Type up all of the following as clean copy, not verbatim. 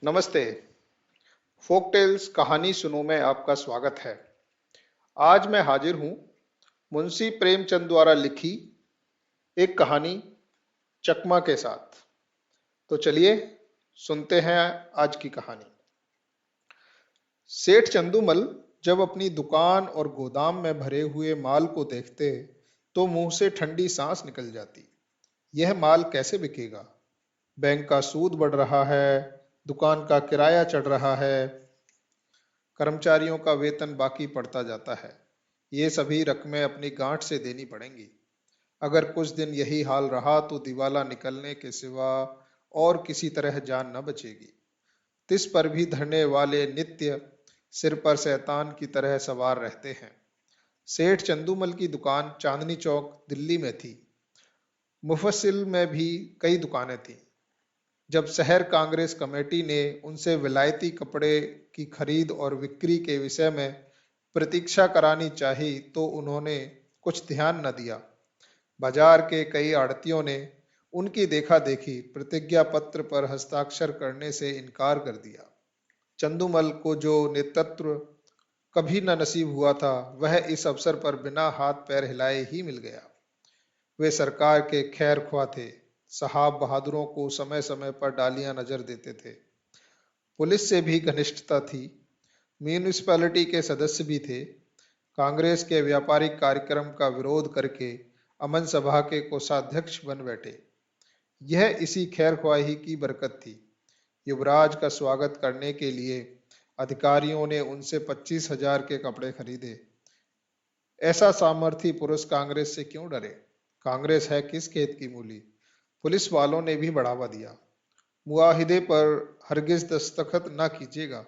नमस्ते। Folk tales कहानी सुनो में आपका स्वागत है। आज मैं हाजिर हूँ मुंशी प्रेमचंद द्वारा लिखी एक कहानी चकमा के साथ। तो चलिए सुनते हैं आज की कहानी। सेठ चंदूमल जब अपनी दुकान और गोदाम में भरे हुए माल को देखते तो मुंह से ठंडी सांस निकल जाती। यह माल कैसे बिकेगा? बैंक का सूद बढ़ रहा है, दुकान का किराया चढ़ रहा है, कर्मचारियों का वेतन बाकी पड़ता जाता है। ये सभी रकमें अपनी गांठ से देनी पड़ेंगी। अगर कुछ दिन यही हाल रहा तो दिवाला निकलने के सिवा और किसी तरह जान न बचेगी। तिस पर भी धरने वाले नित्य सिर पर शैतान की तरह सवार रहते हैं। सेठ चंदूमल की दुकान चांदनी चौक दिल्ली में थी। मुफस्सिल में भी कई दुकानें थीं। जब शहर कांग्रेस कमेटी ने उनसे विलायती कपड़े की खरीद और बिक्री के विषय में प्रतीक्षा करानी चाही तो उन्होंने कुछ ध्यान न दिया। बाजार के कई आड़तियों ने उनकी देखा देखी प्रतिज्ञा पत्र पर हस्ताक्षर करने से इनकार कर दिया। चंदूमल को जो नेतृत्व कभी न नसीब हुआ था वह इस अवसर पर बिना हाथ पैर हिलाए ही मिल गया। वे सरकार के खैर ख्वाह थे। साहब बहादुरों को समय समय पर डालियां नजर देते थे। पुलिस से भी घनिष्ठता थी। म्यूनिसिपैलिटी के सदस्य भी थे। कांग्रेस के व्यापारिक कार्यक्रम का विरोध करके अमन सभा के कोषाध्यक्ष बन बैठे। यह इसी खैर ख्वाही की बरकत थी। युवराज का स्वागत करने के लिए अधिकारियों ने उनसे 25,000 के कपड़े खरीदे। ऐसा सामर्थी पुरुष कांग्रेस से क्यों डरे? कांग्रेस है किस खेत की मूली। पुलिस वालों ने भी बढ़ावा दिया। मुआहिदे पर हरगिज दस्तखत न कीजिएगा।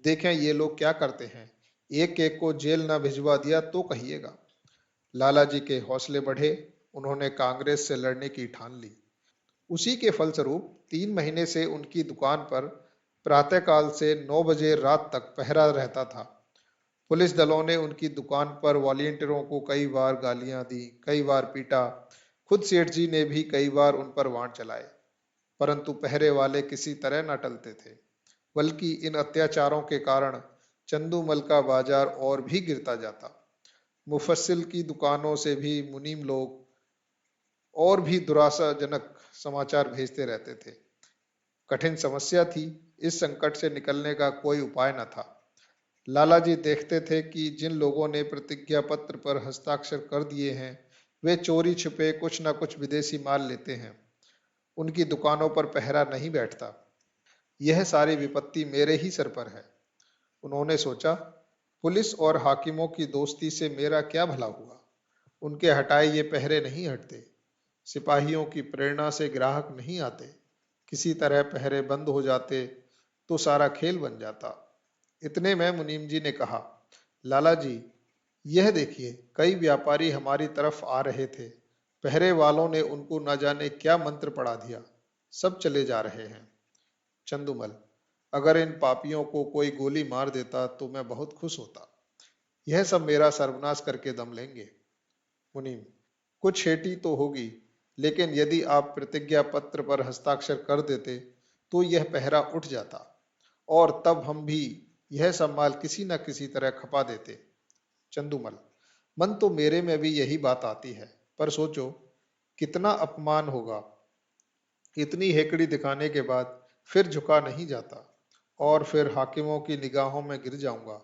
देखें ये लोग क्या करते हैं। एक एक को जेल न भिजवा दिया तो कहिएगा। लाला जी के हौसले बढ़े। उन्होंने कांग्रेस से लड़ने की ठान ली। उसी के फलस्वरूप 3 महीने से उनकी दुकान पर प्रातःकाल से 9 बजे रात तक पहरा रहता था। पुलिस दलों ने उनकी दुकान पर वॉलेंटियरों को कई बार गालियां दी, कई बार पीटा। खुद सेठ जी ने भी कई बार उन पर वाण चलाए, परंतु पहरे वाले किसी तरह न टलते थे। बल्कि इन अत्याचारों के कारण चंदूमल का बाजार और भी गिरता जाता। मुफस्सिल की दुकानों से भी मुनीम लोग और भी दुराशाजनक समाचार भेजते रहते थे। कठिन समस्या थी। इस संकट से निकलने का कोई उपाय न था। लाला जी देखते थे कि जिन लोगों ने प्रतिज्ञा पत्र पर हस्ताक्षर कर दिए हैं वे चोरी छिपे कुछ न कुछ विदेशी माल लेते हैं। उनकी दुकानों पर पहरा नहीं बैठता। यह सारी विपत्ति मेरे ही सर पर है। उन्होंने सोचा, पुलिस और हाकिमों की दोस्ती से मेरा क्या भला हुआ। उनके हटाए ये पहरे नहीं हटते। सिपाहियों की प्रेरणा से ग्राहक नहीं आते। किसी तरह पहरे बंद हो जाते तो सारा खेल बन जाता। इतने में मुनीम जी ने कहा, लाला जी यह देखिए कई व्यापारी हमारी तरफ आ रहे थे। पहरे वालों ने उनको न जाने क्या मंत्र पढ़ा दिया। सब चले जा रहे हैं। चंदूमल, अगर इन पापियों को कोई गोली मार देता तो मैं बहुत खुश होता। यह सब मेरा सर्वनाश करके दम लेंगे। मुनीम, कुछ हेटी तो होगी, लेकिन यदि आप प्रतिज्ञा पत्र पर हस्ताक्षर कर देते तो यह पहरा उठ जाता और तब हम भी यह सब माल किसी न किसी तरह खपा देते। चंदूमल, मन तो मेरे में भी यही बात आती है, पर सोचो कितना अपमान होगा। इतनी हेकड़ी दिखाने के बाद फिर झुका नहीं जाता और फिर हाकिमों की निगाहों में गिर जाऊंगा।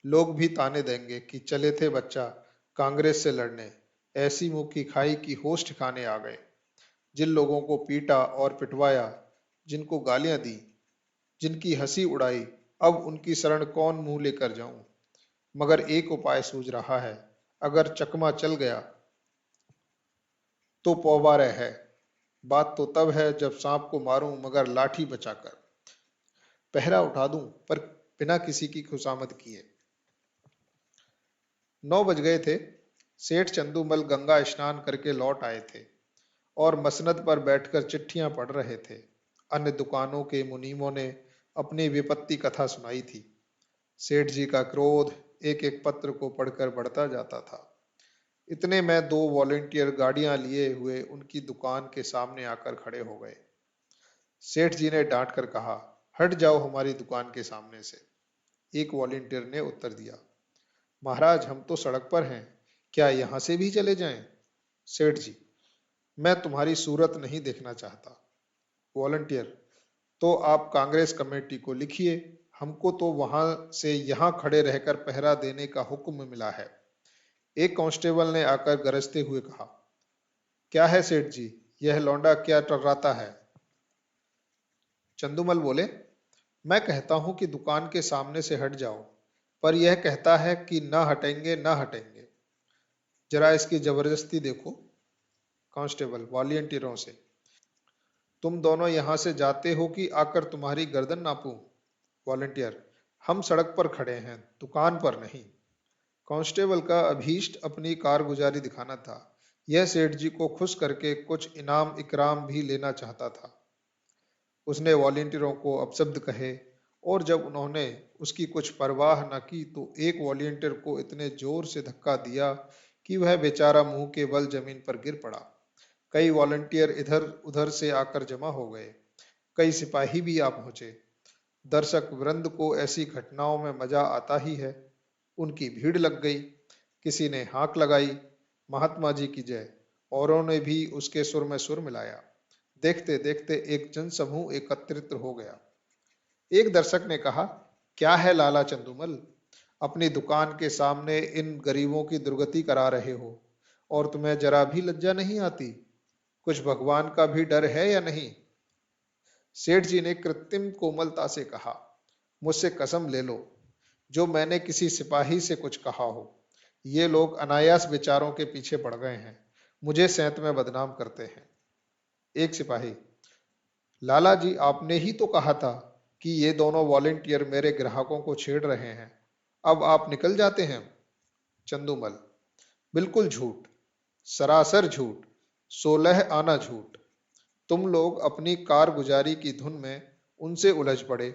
लोग भी ताने देंगे कि चले थे बच्चा कांग्रेस से लड़ने, ऐसी मुंह की खाई की होश ठिकाने आ गए। जिन लोगों को पीटा और पिटवाया, जिनको गालियां दी, जिनकी हंसी उड़ाई, अब उनकी शरण कौन मुंह लेकर जाऊं। मगर एक उपाय सूझ रहा है। अगर चकमा चल गया तो पौबारे है। बात तो तब है जब सांप को मारूं मगर लाठी बचाकर। पहरा उठा दूं पर बिना किसी की खुशामद किए। 9 बज गए थे। सेठ चंदूमल गंगा स्नान करके लौट आए थे और मसनद पर बैठकर चिट्ठियां पढ़ रहे थे। अन्य दुकानों के मुनीमों ने अपनी विपत्ति कथा सुनाई थी। सेठ जी का क्रोध एक एक पत्र को पढ़कर बढ़ता जाता था। इतने में 2 वॉलेंटियर गाड़ियां लिए हुए उनकी दुकान के सामने आकर खड़े हो गए। सेठ जी ने डांट कर कहा, हट जाओ हमारी दुकान के सामने से। एक वॉलेंटियर ने उत्तर दिया, महाराज हम तो सड़क पर हैं, क्या यहाँ से भी चले जाएं? सेठ जी, मैं तुम्हारी सूरत नहीं देखना चाहता। वॉलंटियर, तो आप कांग्रेस कमेटी को लिखिए, हमको तो वहां से यहाँ खड़े रहकर पहरा देने का हुक्म मिला है। एक कांस्टेबल ने आकर गरजते हुए कहा, क्या है सेठ जी, यह लौंडा क्या टर्राता है? चंदूमल बोले, मैं कहता हूं कि दुकान के सामने से हट जाओ, पर यह कहता है कि ना हटेंगे ना हटेंगे। जरा इसकी जबरदस्ती देखो। कांस्टेबल वॉलियंटियरों से, तुम दोनों यहां से जाते हो कि आकर तुम्हारी गर्दन नापूं? वॉलंटियर, हम सड़क पर खड़े हैं, दुकान पर नहीं। कांस्टेबल का अभीष्ट अपनी कारगुजारी दिखाना था। यह सेठ जी को खुश करके कुछ इनाम इकराम भी लेना चाहता था। उसने वॉलिंटियरों को अपशब्द कहे, और जब उन्होंने उसकी कुछ परवाह न की तो एक वॉलिंटियर को इतने जोर से धक्का दिया कि वह बेचारा मुंह के बल जमीन पर गिर पड़ा। कई वॉलंटियर इधर उधर से आकर जमा हो गए, कई सिपाही भी आ पहुंचे। दर्शक वृंद को ऐसी घटनाओं में मजा आता ही है। उनकी भीड़ लग गई, किसी ने हाक लगाई, महात्मा जी की जय, औरों ने भी उसके सुर में सुर मिलाया। देखते देखते एक जनसमूह एकत्रित हो गया। एक दर्शक ने कहा, क्या है लाला चंदूमल, अपनी दुकान के सामने इन गरीबों की दुर्गति करा रहे हो, और तुम्हें जरा भी लज्जा नहीं आती? कुछ भगवान का भी डर है या नहीं? सेठ जी ने कृत्रिम कोमलता से कहा, मुझसे कसम ले लो, जो मैंने किसी सिपाही से कुछ कहा हो। ये लोग अनायास विचारों के पीछे पड़ गए हैं, मुझे सैंत में बदनाम करते हैं। एक सिपाही, लाला जी आपने ही तो कहा था कि ये दोनों वॉलेंटियर मेरे ग्राहकों को छेड़ रहे हैं, अब आप निकल जाते हैं। चंदूमल, बिल्कुल झूठ, सरासर झूठ, 16 आना झूठ। तुम लोग अपनी कारगुजारी की धुन में उनसे उलझ पड़े।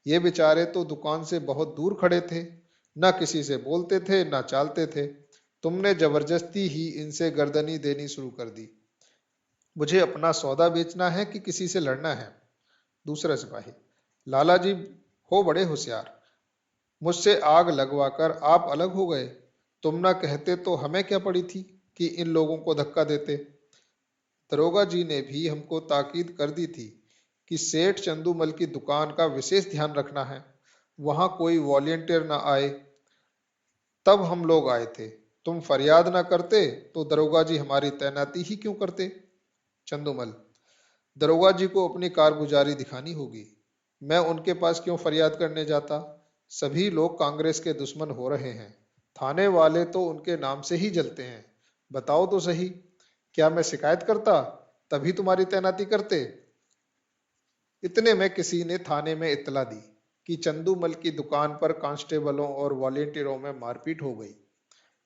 ये बेचारे तो दुकान से बहुत दूर खड़े थे, ना किसी से बोलते थे ना चालते थे। तुमने जबरदस्ती ही इनसे गर्दनी देनी शुरू कर दी। मुझे अपना सौदा बेचना है कि किसी से लड़ना है? दूसरा सिपाही, लाला जी हो बड़े होशियार, मुझसे आग लगवाकर आप अलग हो गए। तुम ना कहते तो हमें क्या पड़ी थी कि इन लोगों को धक्का देते। दरोगा जी ने भी हमको ताकीद कर दी थी कि सेठ चंदूमल की दुकान का विशेष ध्यान रखना है, वहां कोई वॉलेंटियर ना आए। तब हम लोग आए थे। तुम फरियाद ना करते तो दरोगा जी हमारी तैनाती ही क्यों करते? चंदूमल, दरोगा जी को अपनी कारगुजारी दिखानी होगी, मैं उनके पास क्यों फरियाद करने जाता? सभी लोग कांग्रेस के दुश्मन हो रहे हैं, थाने वाले तो उनके नाम से ही जलते हैं। बताओ तो सही, क्या मैं शिकायत करता तभी तुम्हारी तैनाती करते? इतने में किसी ने थाने में इत्तला दी कि चंदूमल की दुकान पर कांस्टेबलों और वॉलेंटियरों में मारपीट हो गई।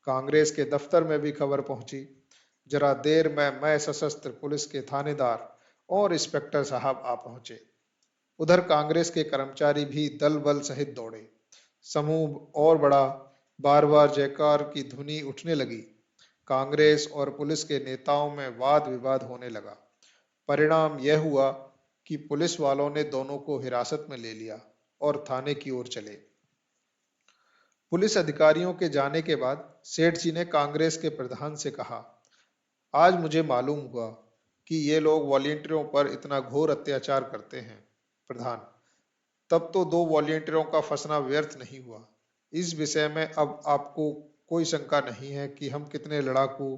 कांग्रेस के दफ्तर में भी खबर पहुंची। जरा देर में मैं सशस्त्र पुलिस के थानेदार और इंस्पेक्टर साहब आ पहुंचे। उधर कांग्रेस के कर्मचारी भी दल बल सहित दौड़े। समूह और बड़ा, बार बार जयकार की ध्वनि उठने लगी। कांग्रेस और पुलिस के नेताओं में वाद विवाद होने लगा। परिणाम यह हुआ कि पुलिस वालों ने दोनों को हिरासत में ले लिया और थाने की ओर चले। पुलिस अधिकारियों के जाने के बाद सेठ जी ने कांग्रेस के प्रधान से कहा, आज मुझे मालूम हुआ कि ये लोग वॉलेंटियरों पर इतना घोर अत्याचार करते हैं। प्रधान, तब तो दो वॉलेंटियरों का फंसना व्यर्थ नहीं हुआ। इस विषय में अब आपको कोई शंका नहीं है कि हम कितने लड़ाकू,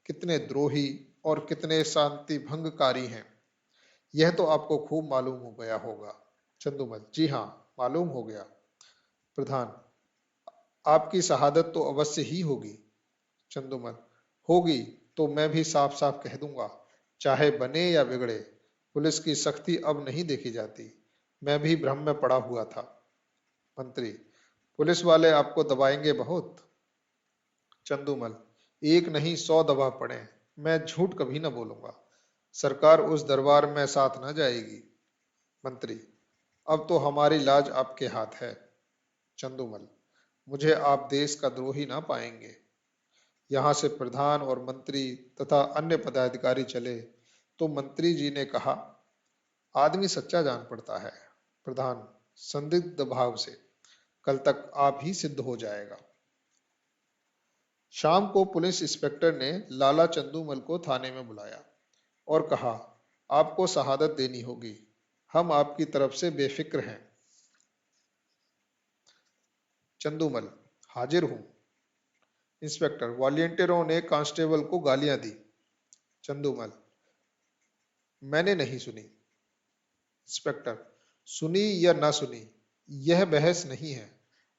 कितने द्रोही और कितने शांति भंगकारी हैं। यह तो आपको खूब मालूम हो गया होगा। चंदूमल, जी हाँ, मालूम हो गया। प्रधान, आपकी शहादत तो अवश्य ही होगी। चंदूमल, होगी तो मैं भी साफ साफ कह दूंगा, चाहे बने या बिगड़े। पुलिस की सख्ती अब नहीं देखी जाती, मैं भी भ्रम में पड़ा हुआ था। मंत्री, पुलिस वाले आपको दबाएंगे बहुत? चंदूमल, एक नहीं 100 दबा पड़े, मैं झूठ कभी न बोलूंगा। सरकार उस दरबार में साथ न जाएगी। मंत्री, अब तो हमारी लाज आपके हाथ है। चंदूमल, मुझे आप देश का द्रोही ना पाएंगे। यहाँ से प्रधान और मंत्री तथा अन्य पदाधिकारी चले तो मंत्री जी ने कहा, आदमी सच्चा जान पड़ता है। प्रधान संदिग्ध भाव से, कल तक आप ही सिद्ध हो जाएगा। शाम को पुलिस इंस्पेक्टर ने लाला चंदूमल को थाने में बुलाया और कहा, आपको शहादत देनी होगी, हम आपकी तरफ से बेफिक्र हैं। चंदूमल, हाजिर हूं। इंस्पेक्टर, वॉलंटियरों ने कांस्टेबल को गालियां दी। चंदूमल, मैंने नहीं सुनी। इंस्पेक्टर, सुनी या ना सुनी, यह बहस नहीं है।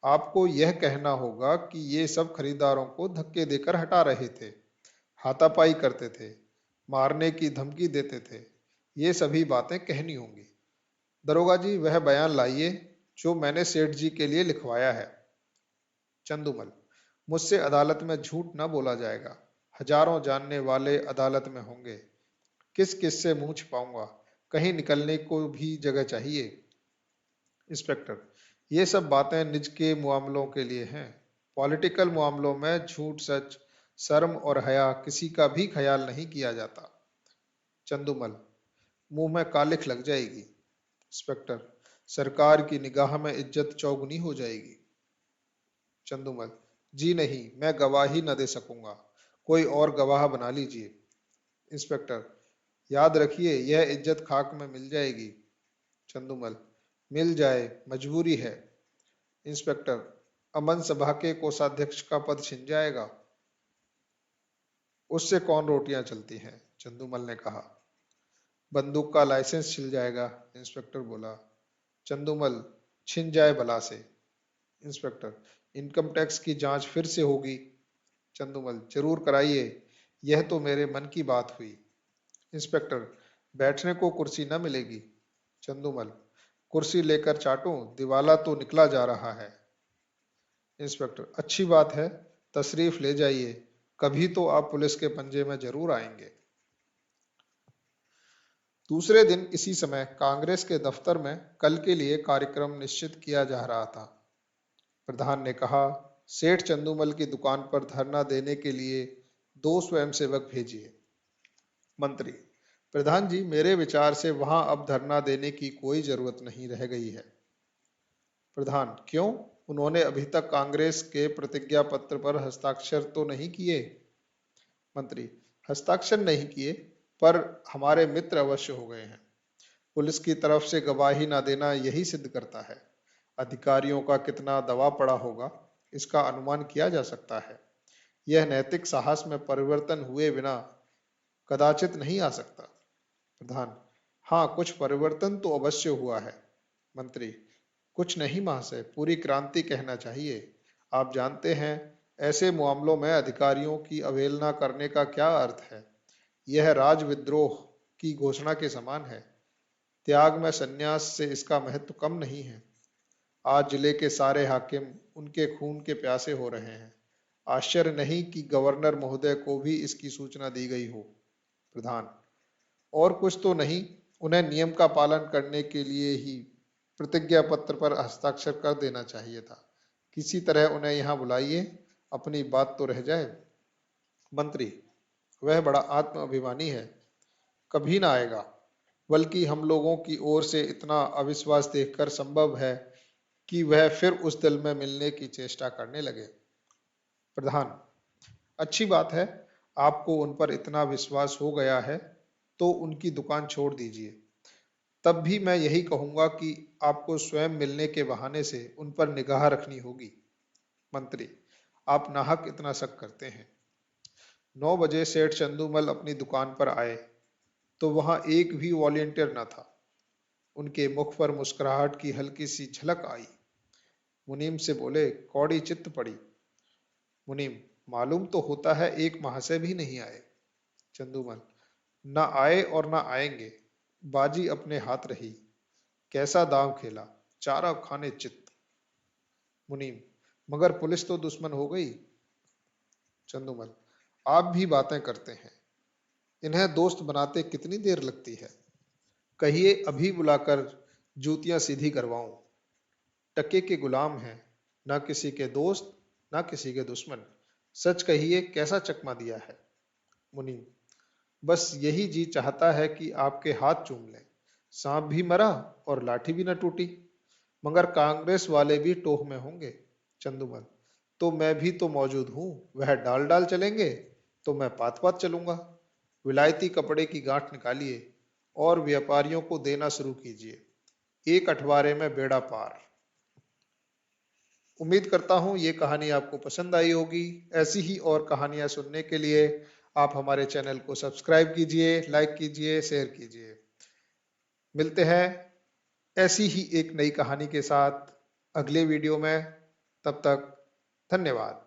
आपको यह कहना होगा कि ये सब खरीदारों को धक्के देकर हटा रहे थे, हाथापाई करते थे, मारने की धमकी देते थे, ये सभी बातें कहनी होंगी। दरोगा जी, वह बयान लाइए जो मैंने सेठ जी के लिए लिखवाया है। चंदूमल, मुझसे अदालत में झूठ न बोला जाएगा, हजारों जानने वाले अदालत में होंगे, किस किस से मुंह छिपाऊंगा, कहीं निकलने को भी जगह चाहिए। इंस्पेक्टर, ये सब बातें निज के मामलों के लिए हैं, पॉलिटिकल मामलों में झूठ सच, शर्म और हया किसी का भी ख्याल नहीं किया जाता। चंदूमल, मुंह में कालिख लग जाएगी। इंस्पेक्टर, सरकार की निगाह में इज्जत चौगुनी हो जाएगी। चंदूमल, जी नहीं, मैं गवाही न दे सकूंगा, कोई और गवाह बना लीजिए। इंस्पेक्टर, याद रखिए यह इज्जत खाक में मिल जाएगी। चंदूमल, मिल जाए, मजबूरी है। इंस्पेक्टर, अमन सभा के कोषाध्यक्ष का पद छिन जाएगा। उससे कौन रोटियां चलती हैं, चंदूमल ने कहा। बंदूक का लाइसेंस छिल जाएगा, इंस्पेक्टर बोला। चंदूमल, छिन जाए भला से। इंस्पेक्टर, इनकम टैक्स की जांच फिर से होगी। चंदूमल, जरूर कराइए, यह तो मेरे मन की बात हुई। इंस्पेक्टर, बैठने को कुर्सी न मिलेगी। चंदूमल, कुर्सी लेकर चाटूं, दिवाला तो निकला जा रहा है। इंस्पेक्टर, अच्छी बात है, तशरीफ ले जाइए, कभी तो आप पुलिस के पंजे में जरूर आएंगे। दूसरे दिन इसी समय कांग्रेस के दफ्तर में कल के लिए कार्यक्रम निश्चित किया जा रहा था। प्रधान ने कहा, सेठ चंदूमल की दुकान पर धरना देने के लिए 2 स्वयंसेवक भेजिए। मंत्री, प्रधान जी, मेरे विचार से वहां अब धरना देने की कोई जरूरत नहीं रह गई है। प्रधान, क्यों? उन्होंने अभी तक कांग्रेस के प्रतिज्ञा पत्र पर हस्ताक्षर तो नहीं किए। मंत्री, हस्ताक्षर नहीं किए, पर हमारे मित्र अवश्य हो गए हैं। पुलिस की तरफ से गवाही न देना यही सिद्ध करता है। अधिकारियों का कितना दबाव पड़ा होगा, इसका अनुमान किया जा सकता है। यह नैतिक साहस में परिवर्तन हुए बिना कदाचित नहीं आ सकता। प्रधान, हाँ, कुछ परिवर्तन तो अवश्य हुआ है। मंत्री, कुछ नहीं महाशय, पूरी क्रांति कहना चाहिए। आप जानते हैं, ऐसे मामलों में अधिकारियों की अवहेलना करने का क्या अर्थ है। यह राजविद्रोह की घोषणा के समान है। त्याग में संन्यास से इसका महत्व कम नहीं है। आज जिले के सारे हाकिम उनके खून के प्यासे हो रहे हैं। आश्चर्य नहीं कि गवर्नर महोदय को भी इसकी सूचना दी गई हो। प्रधान, और कुछ तो नहीं, उन्हें नियम का पालन करने के लिए ही प्रतिज्ञा पत्र पर हस्ताक्षर कर देना चाहिए था। किसी तरह उन्हें यहाँ बुलाइए, अपनी बात तो रह जाए। मंत्री, वह बड़ा आत्म अभिमानी है, कभी ना आएगा, बल्कि हम लोगों की ओर से इतना अविश्वास देखकर संभव है कि वह फिर उस दल में मिलने की चेष्टा करने लगे। प्रधान, अच्छी बात है, आपको उन पर इतना विश्वास हो गया है तो उनकी दुकान छोड़ दीजिए। तब भी मैं यही कहूंगा कि आपको स्वयं मिलने के बहाने से उन पर निगाह रखनी होगी। मंत्री, आप नाहक इतना शक करते हैं। 9 बजे सेठ चंदूमल अपनी दुकान पर आए तो वहां एक भी वॉलंटियर न था। उनके मुख पर मुस्कुराहट की हल्की सी झलक आई। मुनीम से बोले, कौड़ी चित्त पड़ी। मुनीम, मालूम तो होता है एक महाशय भी नहीं आए। चंदूमल, ना आए और ना आएंगे, बाजी अपने हाथ रही, कैसा दांव खेला, चारा खाने चित्त। मुनीम, मगर पुलिस तो दुश्मन हो गई। चंदूमल, आप भी बातें करते हैं, इन्हें दोस्त बनाते कितनी देर लगती है। कहिए अभी बुलाकर जूतियां सीधी करवाऊं। टके के गुलाम हैं, ना किसी के दोस्त ना किसी के दुश्मन। सच कहिए, कैसा चकमा दिया है। मुनीम, बस यही जी चाहता है कि आपके हाथ चूम लें। सांप भी मरा और लाठी भी न टूटी। मगर कांग्रेस वाले भी टोह में होंगे। चंदूमल, तो मैं भी तो मौजूद हूँ। वह डाल डाल चलेंगे तो मैं पात पात चलूंगा। विलायती कपड़े की गांठ निकालिए और व्यापारियों को देना शुरू कीजिए। एक अठवारे में बेड़ा पार। उम्मीद करता हूँ ये कहानी आपको पसंद आई होगी। ऐसी ही और कहानियां सुनने के लिए आप हमारे चैनल को सब्सक्राइब कीजिए, लाइक कीजिए, शेयर कीजिए। मिलते हैं ऐसी ही एक नई कहानी के साथ अगले वीडियो में। तब तक धन्यवाद।